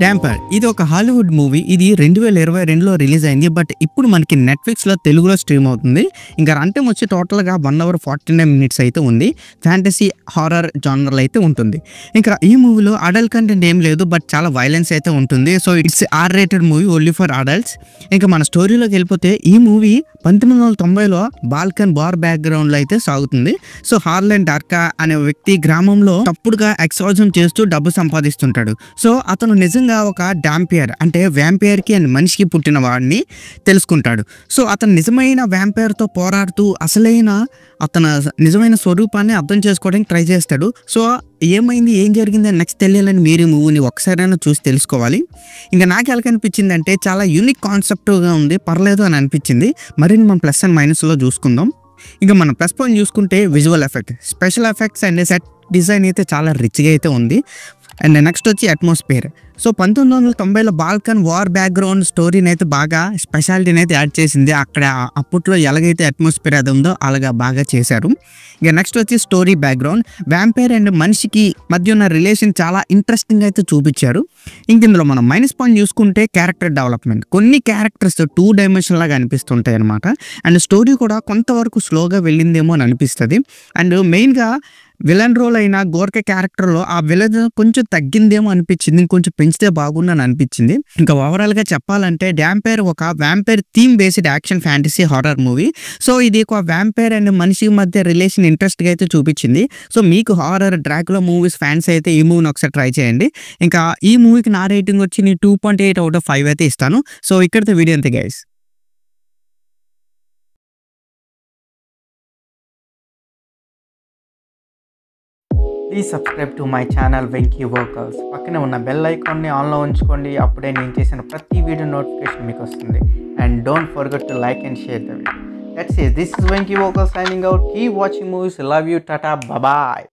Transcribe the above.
Tamper ఇది ఒక Hollywood movie. ఇది 2022లో రిలీజ్ అయింది. బట్ ఇప్పుడు మనకి నెట్ఫ్లిక్స్లో తెలుగులో స్ట్రీమ్ అవుతుంది. ఇంకా రన్ టైం వచ్చి టోటల్గా 1 hour 49 minutes అయితే ఉంది. ఫ్యాంటసీ హారర్ జానర్లో అయితే ఉంటుంది. ఇంకా ఈ మూవీలో అడల్ట్ కంటెంట్ ఏం లేదు, బట్ చాలా వైలెన్స్ అయితే ఉంటుంది. So it's R-rated movie, only for adults. ఇంకా మన స్టోరీలోకి వెళ్ళిపోతే ఈ మూవీ 1990లో బాల్కన్ బార్ బ్యాక్గ్రౌండ్లో అయితే సాగుతుంది. సో హార్లాండ్ డార్కా అనే వ్యక్తి గ్రామంలో తప్పుడుగా ఎక్సార్జం చేస్తూ డబ్బు సంపాదిస్తుంటాడు. సో అతను నిజంగా ఒక డాంపియర్ అంటే వ్యాంపైర్కి అండ్ మనిషికి పుట్టిన వాడిని తెలుసుకుంటాడు. సో అతను నిజమైన వ్యాంపైర్తో పోరాడుతూ అసలైన అతను నిజమైన స్వరూపాన్ని అర్థం చేసుకోవడానికి ట్రై చేస్తాడు. సో ఏమైంది, ఏం జరిగింది అని నెక్స్ట్ తెలియాలని మీరు మూవీని ఒకసారైనా చూసి తెలుసుకోవాలి. ఇంకా నాకు ఎలా కనిపించింది అంటే చాలా యూనిక్ కాన్సెప్ట్గా ఉంది, పర్లేదు అని అనిపించింది. మరిన్ని మనం ప్లస్ అండ్ మైనస్లో చూసుకుందాం. ఇంకా మనం ప్లస్ పాయింట్ చూసుకుంటే visual effect, special effects and set design అయితే చాలా రిచ్గా అయితే ఉంది. అండ్ నెక్స్ట్ వచ్చి అట్మాస్ఫియర్. సో 1990లో బాల్కన్ వార్ బ్యాక్గ్రౌండ్ స్టోరీని అయితే బాగా స్పెషాలిటీని అయితే యాడ్ చేసింది. అక్కడ అప్పట్లో ఎలాగైతే అట్మాస్ఫియర్ అది ఉందో అలాగా బాగా చేశారు. ఇక నెక్స్ట్ వచ్చి స్టోరీ బ్యాక్గ్రౌండ్. వ్యాంపైర్ అండ్ మనిషికి మధ్య ఉన్న రిలేషన్ చాలా ఇంట్రెస్టింగ్ అయితే చూపించారు. ఇంక ఇందులో మనం మైనస్ పాయింట్ చూసుకుంటే క్యారెక్టర్ డెవలప్మెంట్. కొన్ని క్యారెక్టర్స్ 2 dimension లాగా అనిపిస్తుంటాయి అనమాట. అండ్ స్టోరీ కూడా కొంతవరకు స్లోగా వెళ్ళిందేమో అని అనిపిస్తుంది. అండ్ మెయిన్గా విలన్ రోల్ అయిన గోర్కే క్యారెక్టర్లో ఆ విలన్ కొంచెం తగ్గిందేమో అనిపించింది, ఇంకొంచెం పెంచితే బాగుందని అనిపించింది. ఇంకా ఓవరాల్గా చెప్పాలంటే డాంపైర్ ఒక vampire theme based action fantasy horror movie. So ఇది ఒక వ్యాంపైర్ అండ్ మనిషి మధ్య రిలేషన్ ఇంట్రెస్ట్గా అయితే చూపించింది. సో మీకు హారర్ డ్రాకులా మూవీస్ ఫ్యాన్స్ అయితే ఈ మూవీని ఒకసారి ట్రై చేయండి. ఇంకా ఈ మూవీకి నా రేటింగ్ వచ్చి నేను 2.8 out of 5 అయితే ఇస్తాను. సో ఇక్కడితో వీడియో అంతే guys. Please subscribe to my channel Venky vocals. పక్కనే ఉన్న బెల్ ఐకాన్ని ఆన్లో ఉంచుకోండి. అప్పుడే నేను చేసిన ప్రతి వీడియో నోటిఫికేషన్ మీకు వస్తుంది. And don't forget to like and share the video. That's it. This is Venky Vocals signing out. Keep watching movies. Love you. Tata. Bye bye.